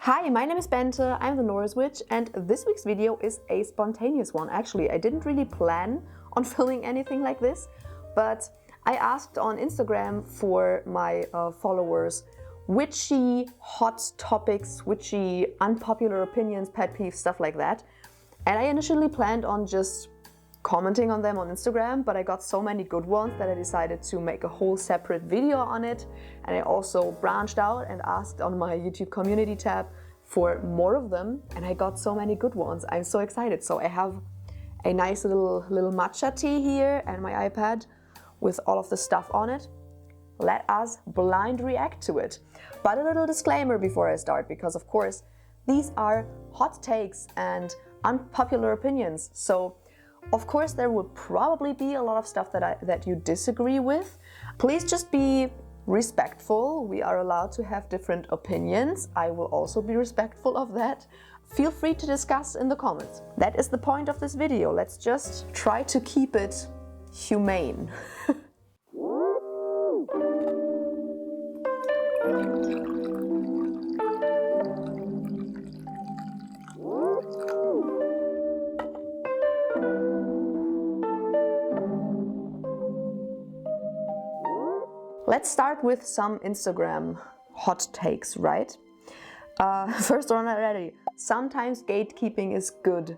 Hi, my name is Bente, I'm the Norse Witch, and this week's video is a spontaneous one. Actually, I didn't really plan on filming anything like this, but I asked on Instagram for my followers witchy hot topics, witchy unpopular opinions, pet peeves, stuff like that. And I initially planned on just commenting on them on Instagram, but I got so many good ones that I decided to make a whole separate video on it. And I also branched out and asked on my YouTube community tab for more of them, and I got so many good ones. I'm so excited. So I have a nice little matcha tea here and my iPad with all of the stuff on it. Let us blind react to it. But a little disclaimer before I start, because of course these are hot takes and unpopular opinions. So of course there will probably be a lot of stuff that you disagree with. Please just be respectful. We are allowed to have different opinions. I will also be respectful of that. Feel free to discuss in the comments. That is the point of this video. Let's just try to keep it humane. Let's start with some Instagram hot takes, right? First one already. Sometimes gatekeeping is good.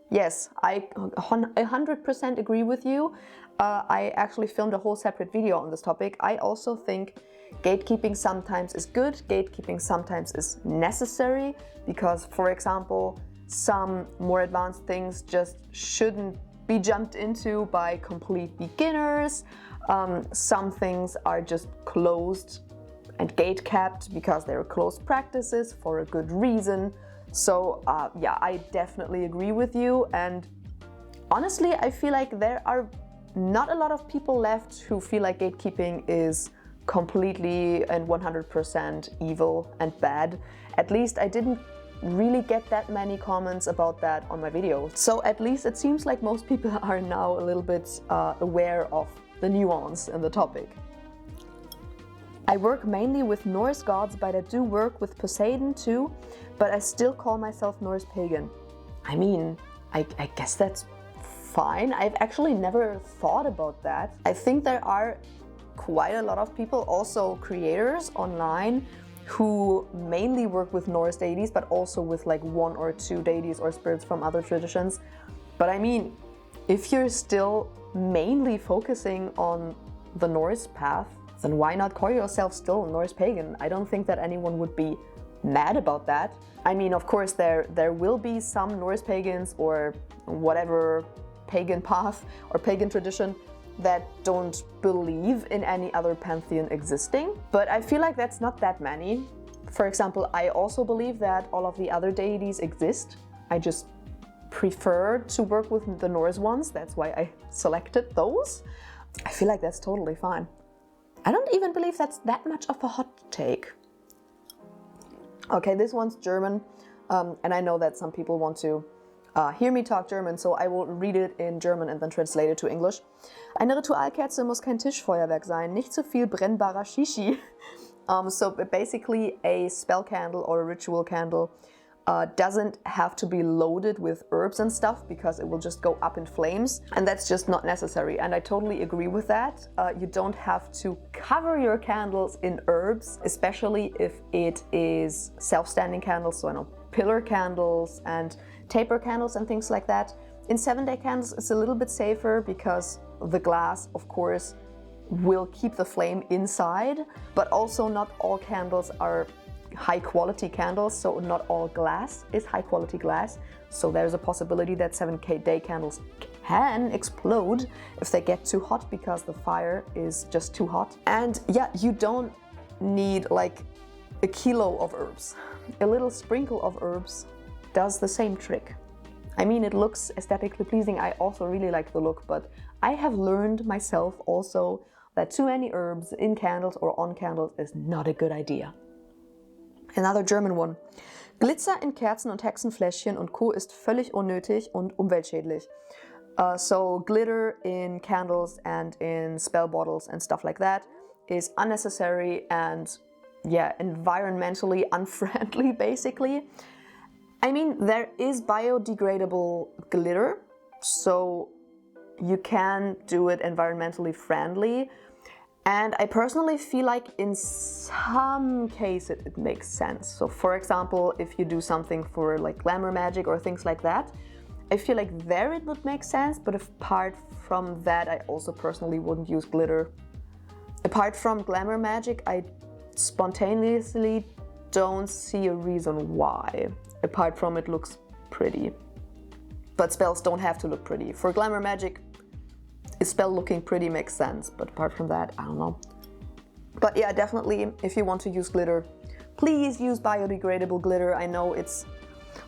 Yes, I 100% agree with you. I actually filmed a whole separate video on this topic. I also think gatekeeping sometimes is good. Gatekeeping sometimes is necessary because, for example, some more advanced things just shouldn't be jumped into by complete beginners. Some things are just closed and gate kept because they're closed practices for a good reason. So yeah, I definitely agree with you. And honestly, I feel like there are not a lot of people left who feel like gatekeeping is completely and 100% evil and bad. At least I didn't really get that many comments about that on my video. So at least it seems like most people are now a little bit aware of the nuance in the topic. I work mainly with Norse gods, but I do work with Poseidon too, but I still call myself Norse pagan. I mean, I guess that's fine. I've actually never thought about that. I think there are quite a lot of people, also creators online, who mainly work with Norse deities, but also with like one or two deities or spirits from other traditions. But I mean, if you're still mainly focusing on the Norse path, then why not call yourself still Norse pagan? I don't think that anyone would be mad about that. I mean, of course, there will be some Norse pagans or whatever pagan path or pagan tradition that don't believe in any other pantheon existing. But I feel like that's not that many. For example, I also believe that all of the other deities exist. I just prefer to work with the Norse ones. That's why I selected those. I feel like that's totally fine. I don't even believe that's that much of a hot take. Okay, this one's German, and I know that some people want to hear me talk German, so I will read it in German and then translate it to English. Eine Ritualkerze muss kein Tischfeuerwerk sein, nicht zu viel brennbarer Shishi. So basically a spell candle or a ritual candle doesn't have to be loaded with herbs and stuff because it will just go up in flames, and that's just not necessary. And I totally agree with that. You don't have to cover your candles in herbs, especially if it is self-standing candles, so I know pillar candles and taper candles and things like that. In 7-day candles it's a little bit safer because the glass, of course, will keep the flame inside, but also not all candles are high quality candles, so not all glass is high quality glass. So there's a possibility that 7-day candles can explode if they get too hot because the fire is just too hot. And yeah, you don't need like a kilo of herbs. A little sprinkle of herbs does the same trick. I mean, it looks aesthetically pleasing. I also really like the look, but I have learned myself also that too many herbs in candles or on candles is not a good idea. Another German one. Glitzer in Kerzen und Hexenfläschchen und Co. ist völlig unnötig und umweltschädlich. So glitter in candles and in spell bottles and stuff like that is unnecessary and yeah, environmentally unfriendly, basically. I mean, there is biodegradable glitter, so you can do it environmentally friendly. And I personally feel like in some cases it makes sense. So for example, if you do something for like glamour magic or things like that, I feel like there it would make sense, but apart from that, I also personally wouldn't use glitter. Apart from glamour magic, I spontaneously don't see a reason why, apart from it looks pretty. But spells don't have to look pretty. For glamour magic, a spell looking pretty makes sense, but apart from that, I don't know. But yeah, definitely, if you want to use glitter, please use biodegradable glitter. I know it's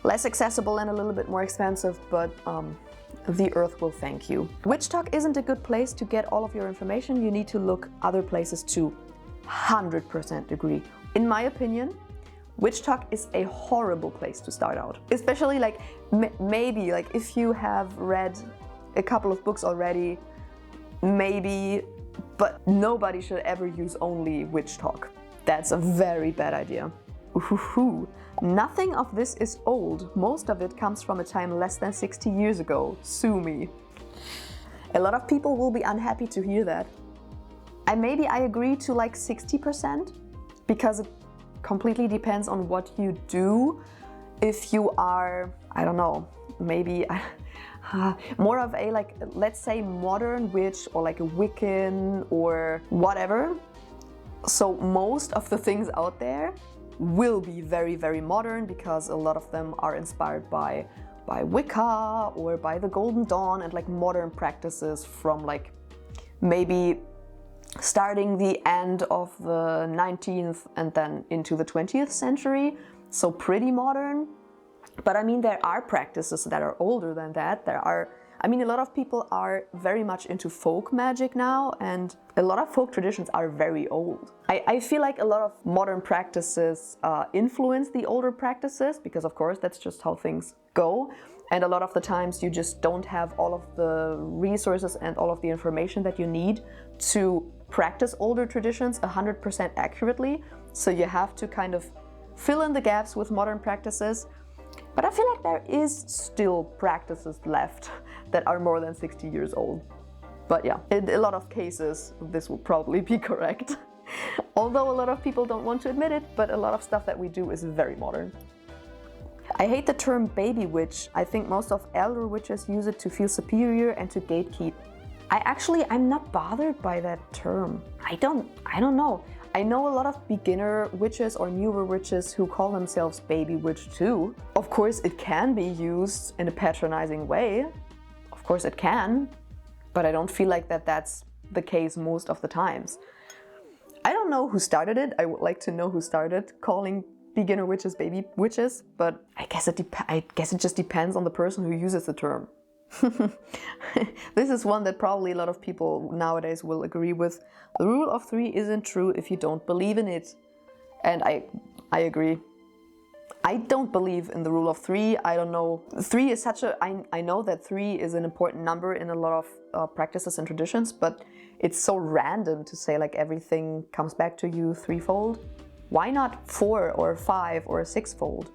less accessible and a little bit more expensive, but the earth will thank you. Witch Talk isn't a good place to get all of your information. You need to look other places too. 100% agree. In my opinion, Witch Talk is a horrible place to start out. Especially like, maybe like if you have read a couple of books already, maybe, but nobody should ever use only Witch Talk. That's a very bad idea. Ooh. Nothing of this is old. Most of it comes from a time less than 60 years ago. Sue me. A lot of people will be unhappy to hear that. Maybe I agree to like 60%, because it completely depends on what you do. If you are, I don't know, maybe more of a, like, let's say modern witch or like a Wiccan or whatever. So most of the things out there will be very, very modern, because a lot of them are inspired by Wicca or by the Golden Dawn and like modern practices from like maybe starting the end of the 19th and then into the 20th century. So pretty modern. But I mean, there are practices that are older than that. I mean, a lot of people are very much into folk magic now, and a lot of folk traditions are very old. I feel like a lot of modern practices influence the older practices, because of course that's just how things go. And a lot of the times you just don't have all of the resources and all of the information that you need to practice older traditions 100% accurately. So you have to kind of fill in the gaps with modern practices. But I feel like there is still practices left that are more than 60 years old. But yeah, in a lot of cases, this will probably be correct. Although a lot of people don't want to admit it, but a lot of stuff that we do is very modern. I hate the term baby witch. I think most of elder witches use it to feel superior and to gatekeep. I'm not bothered by that term. I don't know. I know a lot of beginner witches or newer witches who call themselves baby witch too. Of course, it can be used in a patronizing way. Of course it can, but I don't feel like that's the case most of the times. I don't know who started it. I would like to know who started calling beginner witches baby witches, but I guess it just depends on the person who uses the term. This is one that probably a lot of people nowadays will agree with. The rule of three isn't true if you don't believe in it. And I agree. I don't believe in the rule of three. I don't know. Three is I know that three is an important number in a lot of practices and traditions, but it's so random to say like everything comes back to you threefold. Why not 4 or 5 or 6-fold?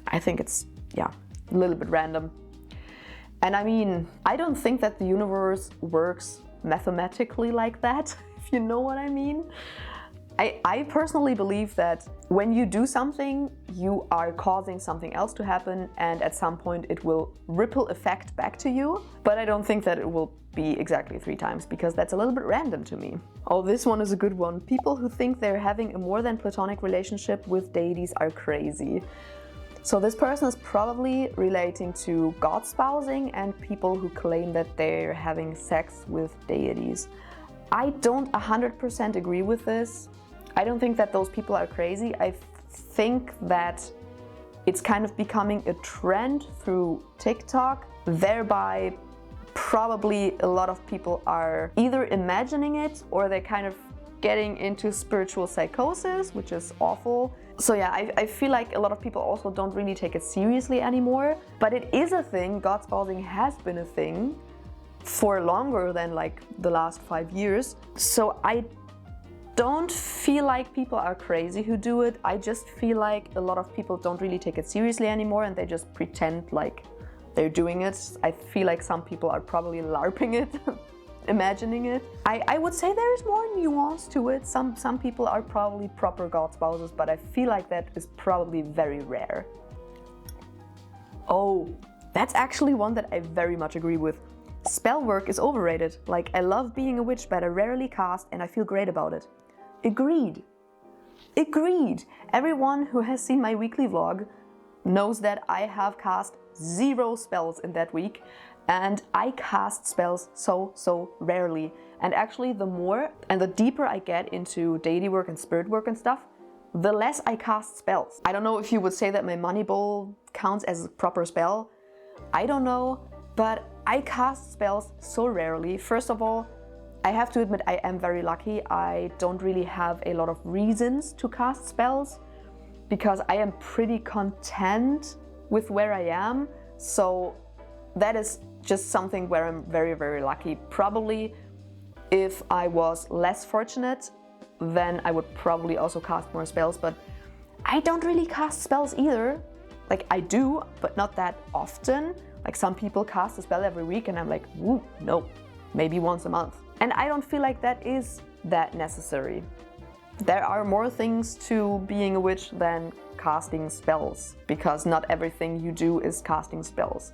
I think it's, yeah, a little bit random. And I mean, I don't think that the universe works mathematically like that, if you know what I mean. I personally believe that when you do something, you are causing something else to happen, and at some point it will ripple effect back to you. But I don't think that it will be exactly 3 times, because that's a little bit random to me. Oh, this one is a good one. People who think they're having a more than platonic relationship with deities are crazy. So this person is probably relating to god spousing and people who claim that they're having sex with deities. I don't 100% agree with this. I don't think that those people are crazy. I think that it's kind of becoming a trend through TikTok. Thereby, probably a lot of people are either imagining it or they're kind of getting into spiritual psychosis, which is awful. So yeah, I feel like a lot of people also don't really take it seriously anymore. But it is a thing. God spousing has been a thing for longer than like the last 5 years. So I don't feel like people are crazy who do it. I just feel like a lot of people don't really take it seriously anymore and they just pretend like they're doing it. I feel like some people are probably LARPing it, imagining it. I would say there's more nuance to it. Some people are probably proper god spouses, but I feel like that is probably very rare. Oh, that's actually one that I very much agree with. Spell work is overrated. Like, I love being a witch, but I rarely cast and I feel great about it. Agreed. Agreed. Everyone who has seen my weekly vlog knows that I have cast 0 spells in that week, and I cast spells so rarely. And actually, the more and the deeper I get into deity work and spirit work and stuff, the less I cast spells. I don't know if you would say that my money bowl counts as a proper spell. I don't know, but I cast spells so rarely. First of all, I have to admit I am very lucky. I don't really have a lot of reasons to cast spells because I am pretty content with where I am. So that is just something where I'm very lucky. Probably if I was less fortunate, then I would probably also cast more spells, but I don't really cast spells either. Like, I do, but not that often. Like, some people cast a spell every week and I'm like, woo, no, maybe once a month. And I don't feel like that is that necessary. There are more things to being a witch than casting spells, because not everything you do is casting spells.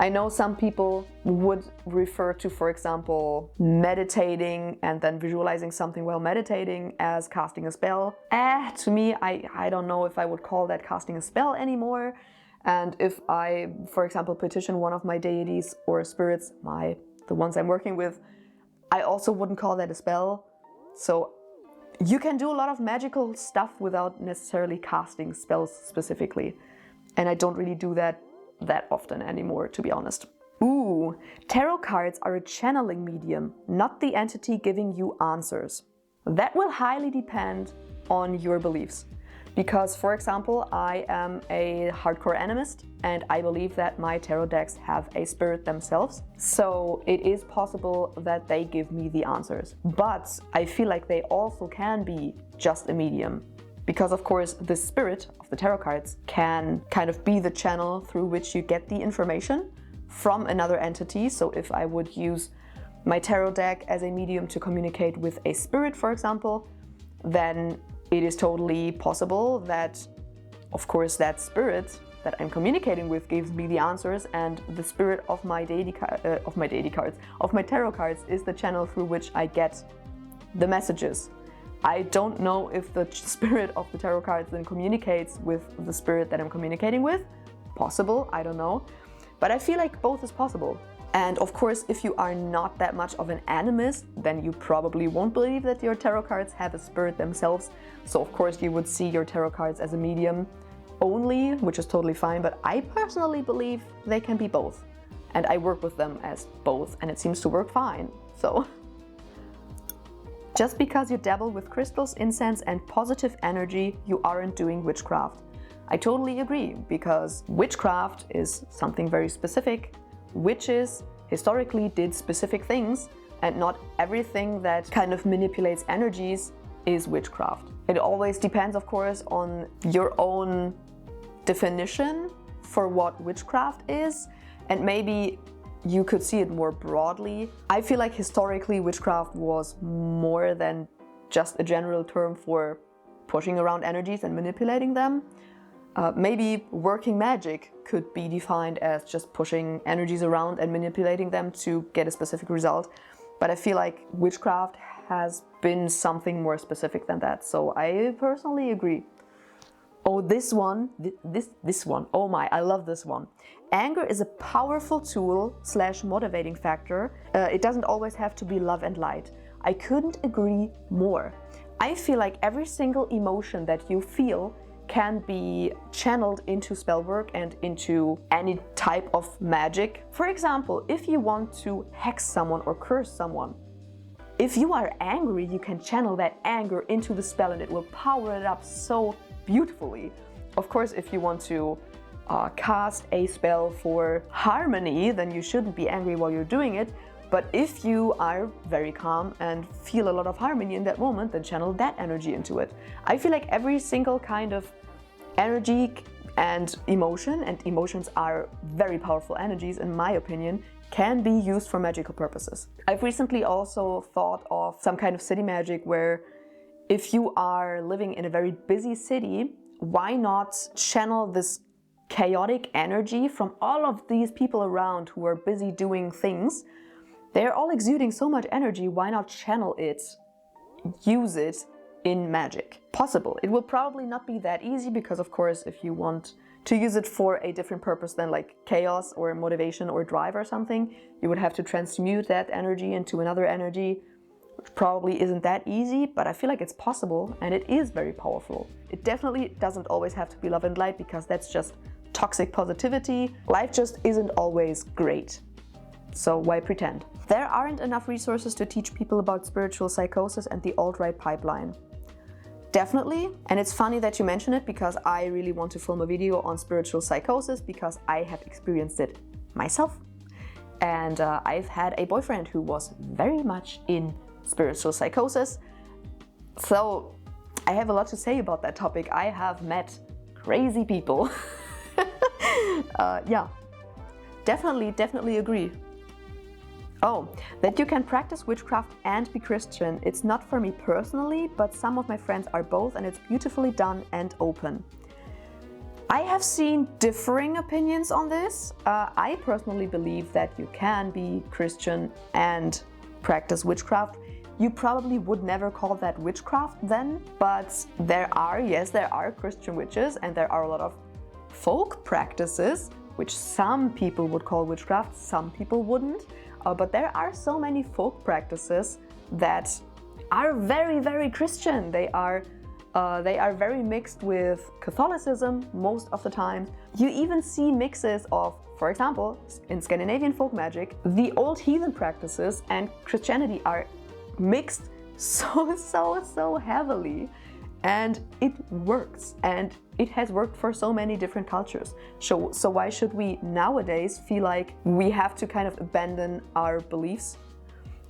I know some people would refer to, for example, meditating and then visualizing something while meditating as casting a spell. To me, I don't know if I would call that casting a spell anymore. And if I, for example, petition one of my deities or spirits, the ones I'm working with, I also wouldn't call that a spell. So you can do a lot of magical stuff without necessarily casting spells specifically. And I don't really do that often anymore, to be honest. Ooh, tarot cards are a channeling medium, not the entity giving you answers. That will highly depend on your beliefs. Because, for example, I am a hardcore animist and I believe that my tarot decks have a spirit themselves. So it is possible that they give me the answers. But I feel like they also can be just a medium. Because, of course, the spirit of the tarot cards can kind of be the channel through which you get the information from another entity. So if I would use my tarot deck as a medium to communicate with a spirit, for example, then it is totally possible that, of course, that spirit that I'm communicating with gives me the answers, and the spirit of my tarot cards is the channel through which I get the messages. I don't know if the spirit of the tarot cards then communicates with the spirit that I'm communicating with. Possible, I don't know. But I feel like both is possible. And of course, if you are not that much of an animist, then you probably won't believe that your tarot cards have a spirit themselves. So of course you would see your tarot cards as a medium only, which is totally fine. But I personally believe they can be both. And I work with them as both, and it seems to work fine. So just because you dabble with crystals, incense, and positive energy, you aren't doing witchcraft. I totally agree, because witchcraft is something very specific. Witches historically did specific things, and not everything that kind of manipulates energies is witchcraft. It always depends, of course, on your own definition for what witchcraft is, and maybe you could see it more broadly. I feel like historically witchcraft was more than just a general term for pushing around energies and manipulating them. Maybe working magic could be defined as just pushing energies around and manipulating them to get a specific result. But I feel like witchcraft has been something more specific than that. So I personally agree. Oh, this one. Oh my, I love this one. Anger is a powerful tool / motivating factor. It doesn't always have to be love and light. I couldn't agree more. I feel like every single emotion that you feel can be channeled into spell work and into any type of magic. For example, if you want to hex someone or curse someone, if you are angry, you can channel that anger into the spell and it will power it up so beautifully. Of course, if you want to cast a spell for harmony, then you shouldn't be angry while you're doing it. But if you are very calm and feel a lot of harmony in that moment, then channel that energy into it. I feel like every single kind of energy and emotions are very powerful energies, in my opinion, can be used for magical purposes. I've recently also thought of some kind of city magic where if you are living in a very busy city, why not channel this chaotic energy from all of these people around who are busy doing things? They're all exuding so much energy, why not channel it, use it in magic? Possible. It will probably not be that easy because, of course, if you want to use it for a different purpose than like chaos or motivation or drive or something, you would have to transmute that energy into another energy, which probably isn't that easy, but I feel like it's possible and it is very powerful. It definitely doesn't always have to be love and light because that's just toxic positivity. Life just isn't always great. So why pretend? There aren't enough resources to teach people about spiritual psychosis and the alt-right pipeline. Definitely, and it's funny that you mention it because I really want to film a video on spiritual psychosis because I have experienced it myself. And I've had a boyfriend who was very much in spiritual psychosis. So I have a lot to say about that topic. I have met crazy people. Yeah, definitely agree. Oh, that you can practice witchcraft and be Christian. It's not for me personally, but some of my friends are both and it's beautifully done and open. I have seen differing opinions on this. I personally believe that you can be Christian and practice witchcraft. You probably would never call that witchcraft then, but there are Christian witches and there are a lot of folk practices, which some people would call witchcraft, some people wouldn't. But there are so many folk practices that are very Christian. They are very mixed with Catholicism most of the time. You even see mixes of, for example, in Scandinavian folk magic, the old heathen practices and Christianity are mixed so heavily. And it works, and it has worked for so many different cultures. So why should we nowadays feel like we have to kind of abandon our beliefs?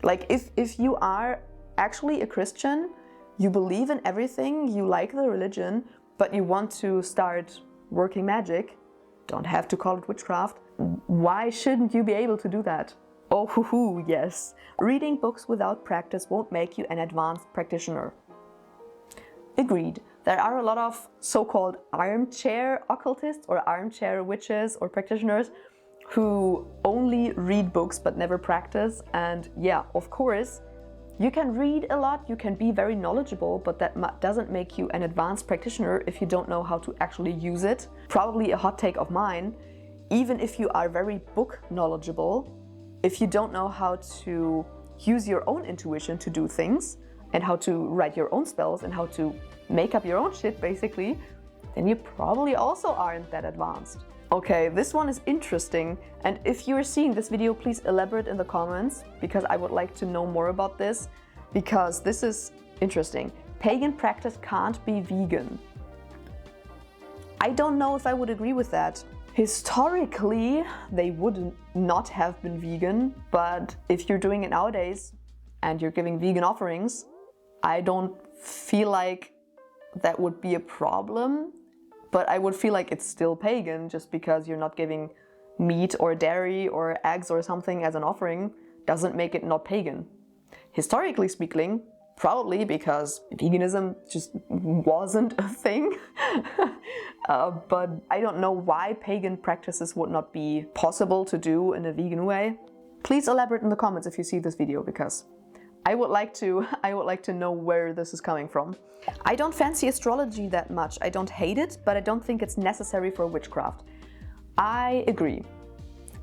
Like if you are actually a Christian, you believe in everything, you like the religion, but you want to start working magic, don't have to call it witchcraft, why shouldn't you be able to do that? Oh, yes. Reading books without practice won't make you an advanced practitioner. Agreed. There are a lot of so-called armchair occultists or armchair witches or practitioners who only read books but never practice. And yeah, of course, you can read a lot, you can be very knowledgeable, but that doesn't make you an advanced practitioner if you don't know how to actually use it. Probably a hot take of mine, even if you are very book knowledgeable, if you don't know how to use your own intuition to do things, and how to write your own spells and how to make up your own shit basically, then you probably also aren't that advanced. Okay, this one is interesting, and if you're seeing this video, please elaborate in the comments because I would like to know more about this, because this is interesting. Pagan practice can't be vegan. I don't know if I would agree with that. Historically, they would not have been vegan, but if you're doing it nowadays and you're giving vegan offerings, I don't feel like that would be a problem, but I would feel like it's still pagan just because you're not giving meat or dairy or eggs or something as an offering doesn't make it not pagan. Historically speaking, probably because veganism just wasn't a thing, but I don't know why pagan practices would not be possible to do in a vegan way. Please elaborate in the comments if you see this video because I would like to know where this is coming from. I don't fancy astrology that much. I don't hate it, but I don't think it's necessary for witchcraft. I agree.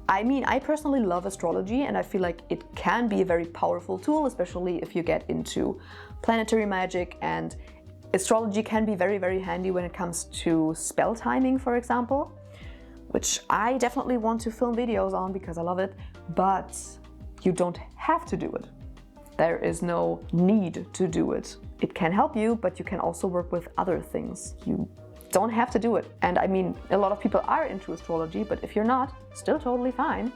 I mean, I personally love astrology and I feel like it can be a very powerful tool, especially if you get into planetary magic, and astrology can be very handy when it comes to spell timing, for example, which I definitely want to film videos on because I love it, but you don't have to do it. There is no need to do it. It can help you, but you can also work with other things. You don't have to do it. And I mean, a lot of people are into astrology, but if you're not, still totally fine.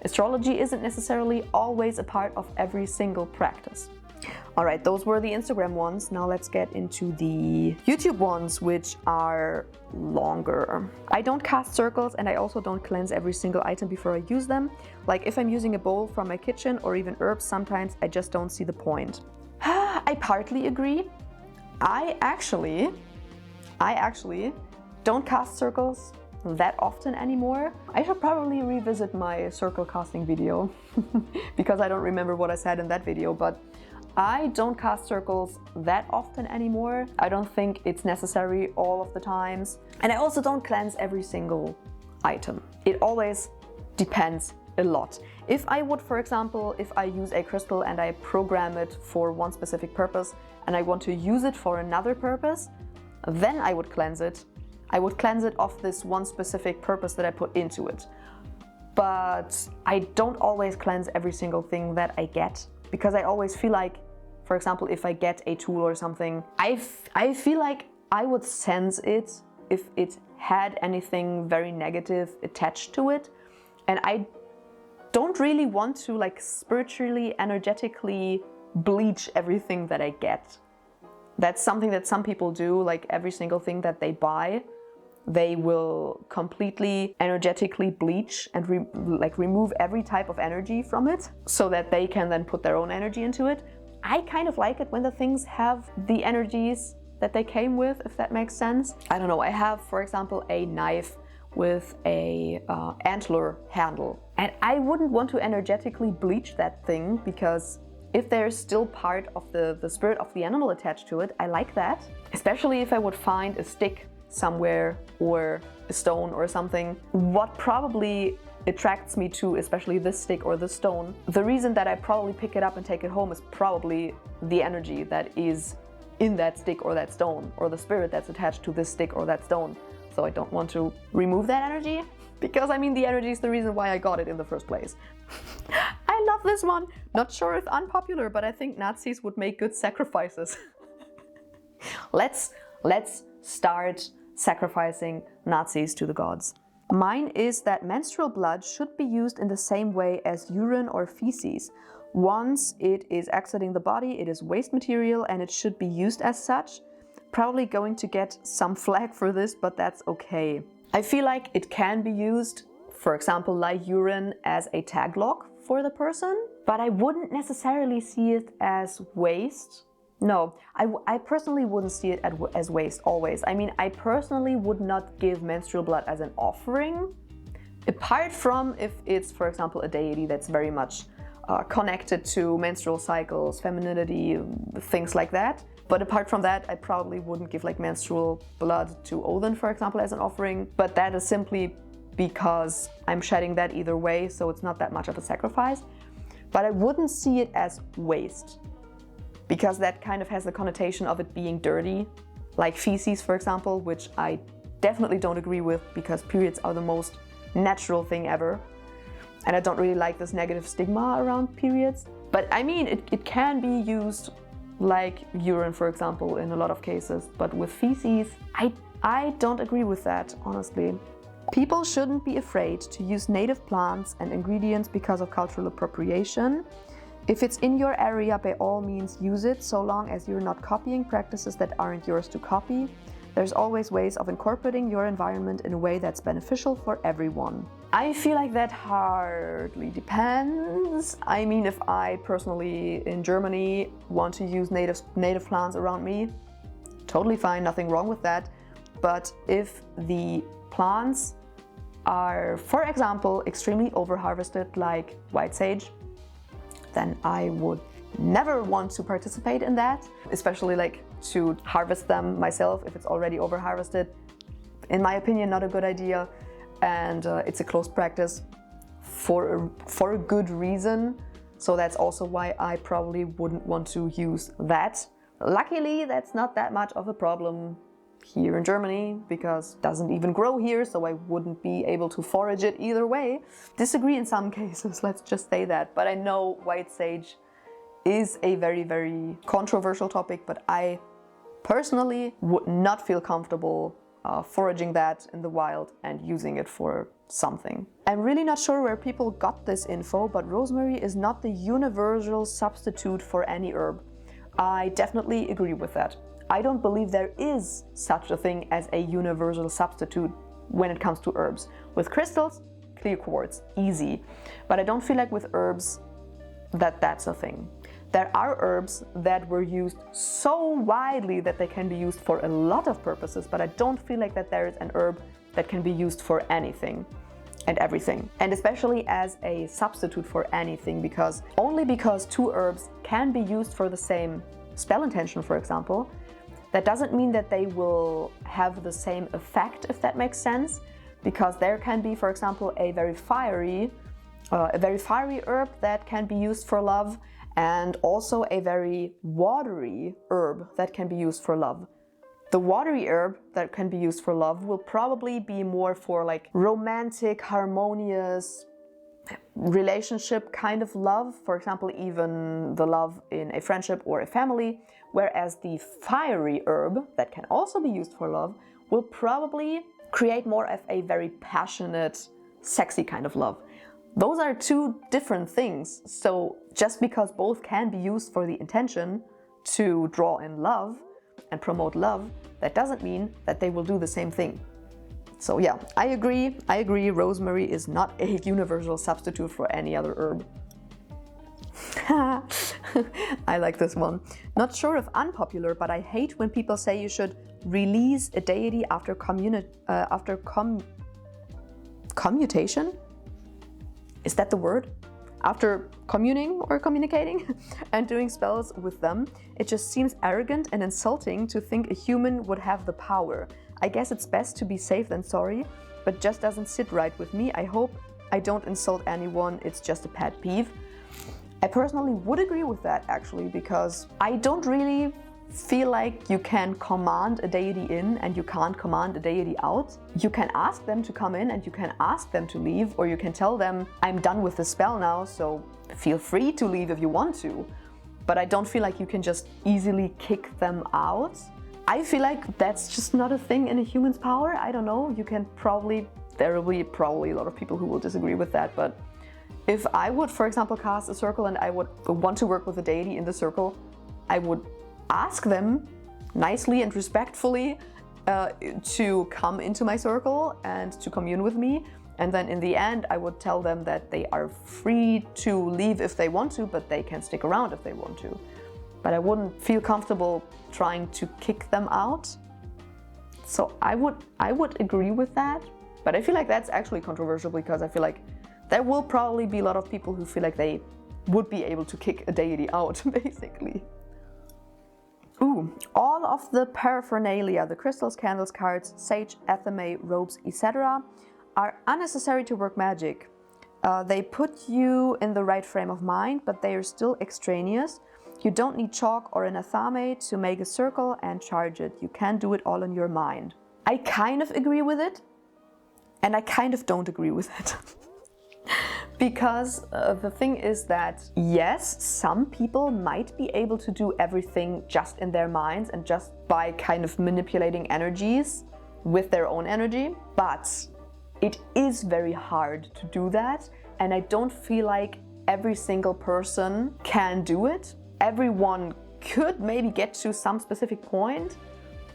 Astrology isn't necessarily always a part of every single practice. Alright, those were the Instagram ones. Now let's get into the YouTube ones, which are longer. I don't cast circles and I also don't cleanse every single item before I use them. Like if I'm using a bowl from my kitchen or even herbs, sometimes I just don't see the point. I partly agree. I actually don't cast circles that often anymore. I should probably revisit my circle casting video because I don't remember what I said in that video, but I don't cast circles that often anymore. I don't think it's necessary all of the times. And I also don't cleanse every single item. It always depends a lot. If I would, for example, if I use a crystal and I program it for one specific purpose and I want to use it for another purpose, then I would cleanse it. I would cleanse it of this one specific purpose that I put into it. But I don't always cleanse every single thing that I get, because I always feel like, for example, if I get a tool or something, I feel like I would sense it if it had anything very negative attached to it. And I don't really want to like spiritually, energetically bleach everything that I get. That's something that some people do, like every single thing that they buy, they will completely energetically bleach and remove every type of energy from it so that they can then put their own energy into it. I kind of like it when the things have the energies that they came with, if that makes sense. I don't know, I have, for example, a knife with a antler handle, and I wouldn't want to energetically bleach that thing, because if there's still part of the spirit of the animal attached to it, I like that. Especially if I would find a stick somewhere or a stone or something. What probably attracts me to especially this stick or this stone, the reason that I probably pick it up and take it home is probably the energy that is in that stick or that stone, or the spirit that's attached to this stick or that stone. So I don't want to remove that energy, because I mean the energy is the reason why I got it in the first place. I love this one. Not sure if unpopular, but I think Nazis would make good sacrifices. Let's start sacrificing Nazis to the gods. Mine is that menstrual blood should be used in the same way as urine or feces. Once it is exiting the body, it is waste material and it should be used as such. Probably going to get some flack for this, but that's okay. I feel like it can be used, for example, like urine, as a tag log for the person, but I wouldn't necessarily see it as waste. No, I personally wouldn't see it as waste always. I mean, I personally would not give menstrual blood as an offering, apart from if it's, for example, a deity that's very much connected to menstrual cycles, femininity, things like that. But apart from that, I probably wouldn't give like menstrual blood to Odin, for example, as an offering. But that is simply because I'm shedding that either way, so it's not that much of a sacrifice. But I wouldn't see it as waste, because that kind of has the connotation of it being dirty, like feces, for example, which I definitely don't agree with, because periods are the most natural thing ever. And I don't really like this negative stigma around periods. But I mean, it can be used like urine, for example, in a lot of cases. But with feces, I don't agree with that, honestly. People shouldn't be afraid to use native plants and ingredients because of cultural appropriation. If it's in your area, by all means use it, so long as you're not copying practices that aren't yours to copy. There's always ways of incorporating your environment in a way that's beneficial for everyone. I feel like that hardly depends. I mean, if I personally in Germany want to use native plants around me, totally fine, nothing wrong with that. But if the plants are, for example, extremely overharvested, like white sage, then I would never want to participate in that, especially like to harvest them myself if it's already overharvested. In my opinion, not a good idea, and it's a closed practice for a good reason. So that's also why I probably wouldn't want to use that. Luckily, that's not that much of a problem here in Germany, because it doesn't even grow here, so I wouldn't be able to forage it either way. Disagree in some cases, let's just say that. But I know white sage is a very, very controversial topic, but I personally would not feel comfortable foraging that in the wild and using it for something. I'm really not sure where people got this info, but rosemary is not the universal substitute for any herb. I definitely agree with that. I don't believe there is such a thing as a universal substitute when it comes to herbs. With crystals, clear quartz, easy. But I don't feel like with herbs that that's a thing. There are herbs that were used so widely that they can be used for a lot of purposes, but I don't feel like that there is an herb that can be used for anything and everything. And especially as a substitute for anything, because only because two herbs can be used for the same spell intention, for example, that doesn't mean that they will have the same effect, if that makes sense. Because there can be, for example, a very fiery herb that can be used for love, and also a very watery herb that can be used for love. The watery herb that can be used for love will probably be more for like romantic, harmonious relationship kind of love, for example, even the love in a friendship or a family, whereas the fiery herb that can also be used for love will probably create more of a very passionate, sexy kind of love. Those are two different things, so just because both can be used for the intention to draw in love and promote love, that doesn't mean that they will do the same thing. So yeah, I agree, rosemary is not a universal substitute for any other herb. I like this one. Not sure if unpopular, but I hate when people say you should release a deity after commutation? Is that the word? After communing or communicating and doing spells with them, it just seems arrogant and insulting to think a human would have the power. I guess it's best to be safe than sorry, but just doesn't sit right with me. I hope I don't insult anyone, it's just a pet peeve. I personally would agree with that actually, because I don't really feel like you can command a deity in and you can't command a deity out. You can ask them to come in and you can ask them to leave, or you can tell them, I'm done with the spell now, so feel free to leave if you want to. But I don't feel like you can just easily kick them out. I feel like that's just not a thing in a human's power. I don't know, there will be probably a lot of people who will disagree with that, but if I would, for example, cast a circle and I would want to work with a deity in the circle, I would ask them nicely and respectfully to come into my circle and to commune with me. And then in the end, I would tell them that they are free to leave if they want to, but they can stick around if they want to. But I wouldn't feel comfortable trying to kick them out. So I would agree with that. But I feel like that's actually controversial, because I feel like there will probably be a lot of people who feel like they would be able to kick a deity out, basically. Ooh, all of the paraphernalia, the crystals, candles, cards, sage, athame, robes, etc. are unnecessary to work magic. They put you in the right frame of mind, but they are still extraneous. You don't need chalk or an athame to make a circle and charge it. You can do it all in your mind. I kind of agree with it, and I kind of don't agree with it. Because the thing is that, yes, some people might be able to do everything just in their minds and just by kind of manipulating energies with their own energy, but it is very hard to do that, and I don't feel like every single person can do it. Everyone could maybe get to some specific point,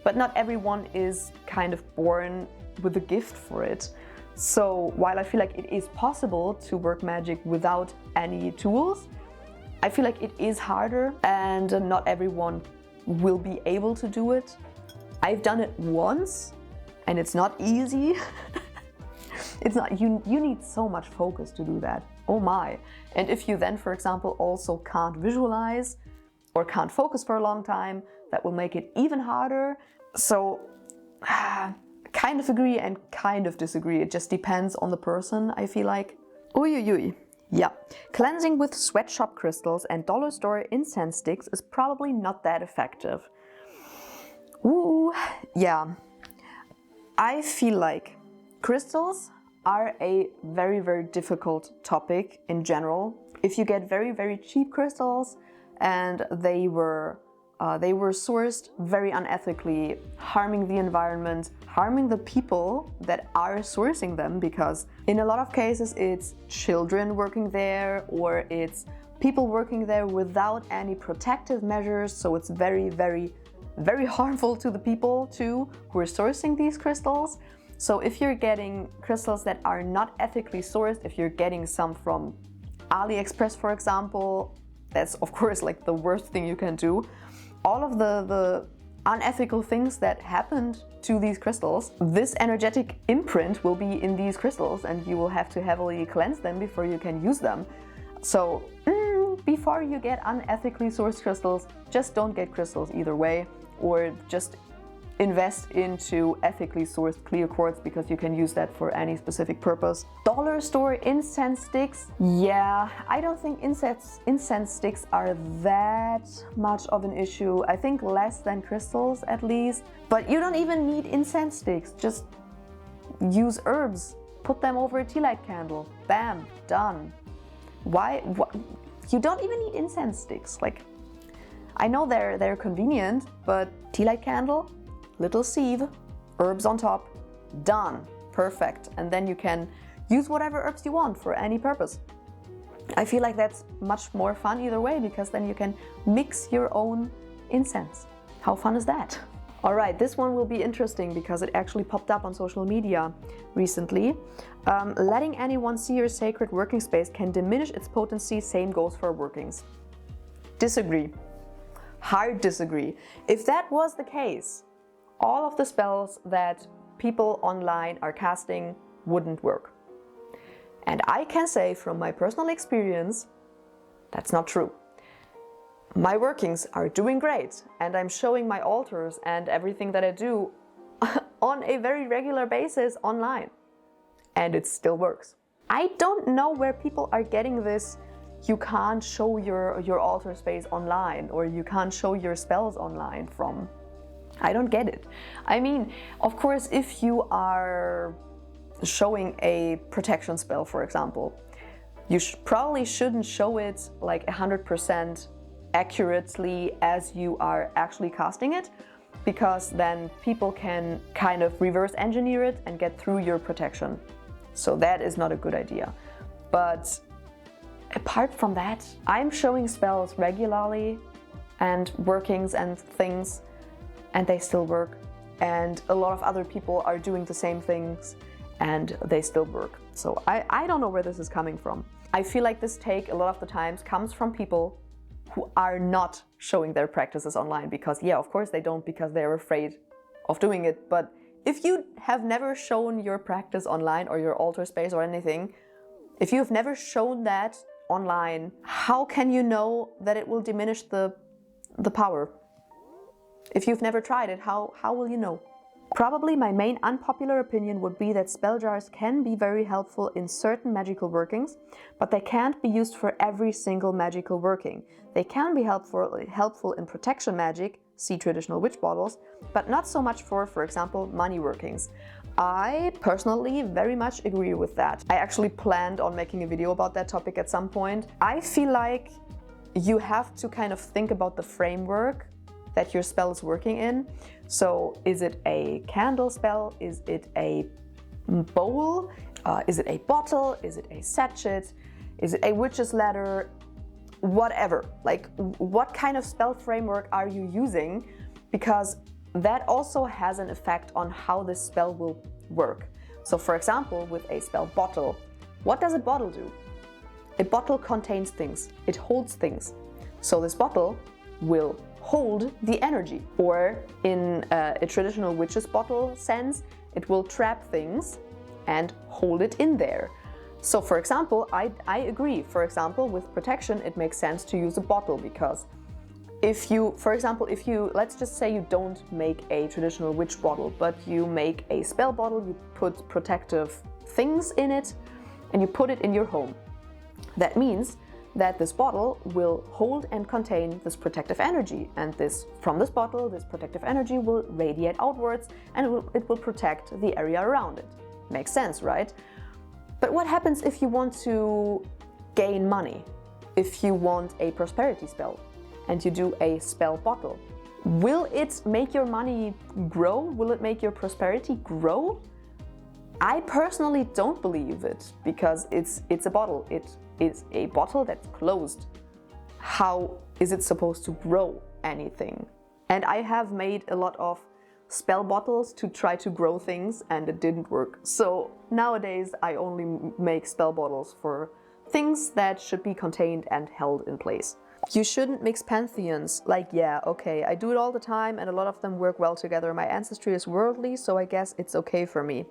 but not everyone is kind of born with a gift for it. So while I feel like it is possible to work magic without any tools, I feel like it is harder and not everyone will be able to do it. I've done it once and it's not easy. It's not, you need so much focus to do that. Oh my. And if you then, for example, also can't visualize or can't focus for a long time, that will make it even harder. So kind of agree and kind of disagree. It just depends on the person, I feel like. Uy. Yeah. Cleansing with sweatshop crystals and dollar store incense sticks is probably not that effective. Ooh, yeah. I feel like crystals are a very, very difficult topic in general. If you get very, very cheap crystals and they were They were sourced very unethically, harming the environment, harming the people that are sourcing them, because in a lot of cases it's children working there, or it's people working there without any protective measures, so it's very, very, very harmful to the people too who are sourcing these crystals. So if you're getting crystals that are not ethically sourced, if you're getting some from AliExpress, for example, that's of course like the worst thing you can do. All of the unethical things that happened to these crystals, this energetic imprint will be in these crystals, and you will have to heavily cleanse them before you can use them. So before you get unethically sourced crystals, just don't get crystals either way, or just invest into ethically sourced clear quartz, because you can use that for any specific purpose. Dollar store incense sticks. Yeah, I don't think incense sticks are that much of an issue. I think less than crystals at least. But you don't even need incense sticks. Just use herbs. Put them over a tea light candle. Bam, done. Why? You don't even need incense sticks. Like, I know they're convenient, but tea light candle, little sieve, herbs on top, done, perfect. And then you can use whatever herbs you want for any purpose. I feel like that's much more fun either way, because then you can mix your own incense. How fun is that? All right, this one will be interesting because it actually popped up on social media recently. Letting anyone see your sacred working space can diminish its potency. Same goes for workings. Disagree. Hard disagree. If that was the case, all of the spells that people online are casting wouldn't work. And I can say from my personal experience, that's not true. My workings are doing great, and I'm showing my altars and everything that I do on a very regular basis online. And it still works. I don't know where people are getting this, you can't show your altar space online, or you can't show your spells online from. I don't get it. I mean, of course, if you are showing a protection spell, for example, you probably shouldn't show it like 100% accurately as you are actually casting it, because then people can kind of reverse engineer it and get through your protection. So that is not a good idea. But apart from that, I'm showing spells regularly and workings and things, and they still work. And a lot of other people are doing the same things and they still work. So I don't know where this is coming from. I feel like this take a lot of the times comes from people who are not showing their practices online, because yeah, of course they don't, because they're afraid of doing it. But if you have never shown your practice online, or your altar space or anything, if you've never shown that online, how can you know that it will diminish the power? If you've never tried it, how will you know? Probably my main unpopular opinion would be that spell jars can be very helpful in certain magical workings, but they can't be used for every single magical working. They can be helpful in protection magic, see traditional witch bottles, but not so much for example, money workings. I personally very much agree with that. I actually planned on making a video about that topic at some point. I feel like you have to kind of think about the framework that your spell is working in. So is it a candle spell? Is it a bowl? Is it a bottle? Is it a sachet? Is it a witch's ladder? Whatever. Like, what kind of spell framework are you using? Because that also has an effect on how this spell will work. So for example, with a spell bottle, what does a bottle do? A bottle contains things. It holds things. So this bottle will hold the energy. Or in a traditional witch's bottle sense, it will trap things and hold it in there. So for example, I agree. For example, with protection, it makes sense to use a bottle, because if you, for example, let's just say you don't make a traditional witch bottle, but you make a spell bottle, you put protective things in it, and you put it in your home. That means that this bottle will hold and contain this protective energy, and from this bottle, this protective energy will radiate outwards, and it will protect the area around it. Makes sense, right? But what happens if you want to gain money? If you want a prosperity spell, and you do a spell bottle. Will it make your money grow? Will it make your prosperity grow? I personally don't believe it, because it's a bottle. It is a bottle that's closed. How is it supposed to grow anything? And I have made a lot of spell bottles to try to grow things, and it didn't work. So nowadays I only make spell bottles for things that should be contained and held in place. You shouldn't mix pantheons. Like, yeah, okay, I do it all the time and a lot of them work well together. My ancestry is worldly, so I guess it's okay for me.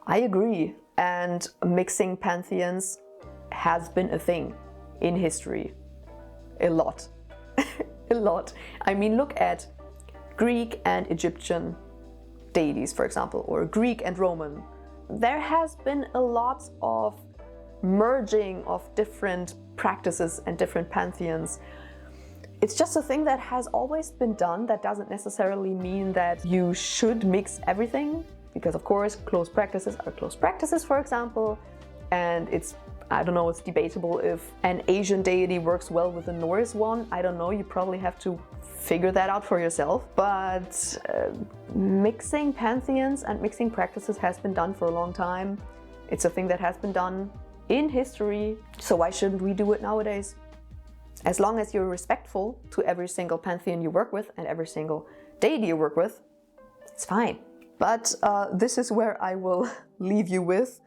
I agree, and mixing pantheons has been a thing in history. A lot. A lot. I mean, look at Greek and Egyptian deities, for example, or Greek and Roman. There has been a lot of merging of different practices and different pantheons. It's just a thing that has always been done. That doesn't necessarily mean that you should mix everything, because of course close practices are close practices, for example, and it's, I don't know, it's debatable if an Asian deity works well with a Norse one. I don't know, you probably have to figure that out for yourself. But mixing pantheons and mixing practices has been done for a long time. It's a thing that has been done in history, so why shouldn't we do it nowadays? As long as you're respectful to every single pantheon you work with and every single deity you work with, it's fine. But this is where I will leave you with.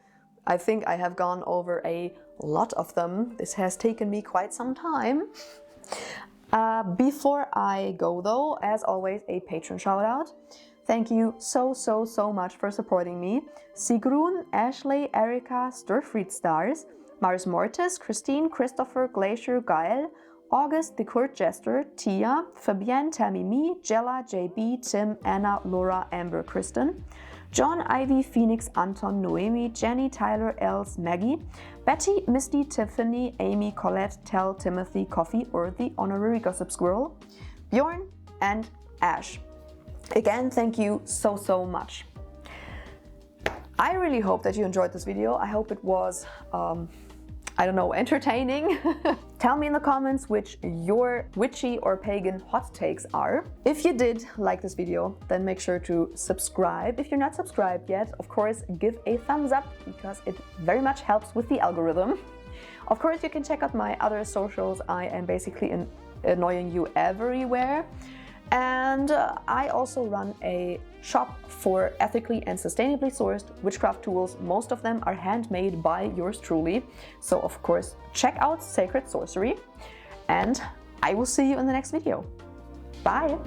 I think I have gone over a lot of them. This has taken me quite some time. Before I go though, as always, a patron shout out. Thank you so much for supporting me. Sigrun, Ashley, Erica, Sturfried Stars, Mars Mortis, Christine, Christopher, Glacier, Gael, August, The Kurt Jester, Tia, Fabienne, Tammy Me, Jella, JB, Tim, Anna, Laura, Amber, Kristen, John, Ivy, Phoenix, Anton, Noemi, Jenny, Tyler, Els, Maggie, Betty, Misty, Tiffany, Amy, Colette, Tell, Timothy, Coffee, or the Honorary Gossip Squirrel, Bjorn, and Ash. Again, thank you so much. I really hope that you enjoyed this video. I hope it was, I don't know, entertaining. Tell me in the comments which your witchy or pagan hot takes are. If you did like this video, then make sure to subscribe. If you're not subscribed yet, of course, give a thumbs up, because it very much helps with the algorithm. Of course, you can check out my other socials. I am basically annoying you everywhere. And I also run a shop for ethically and sustainably sourced witchcraft tools. Most of them are handmade by yours truly. So of course, check out Sacred Sorcery, and I will see you in the next video. Bye!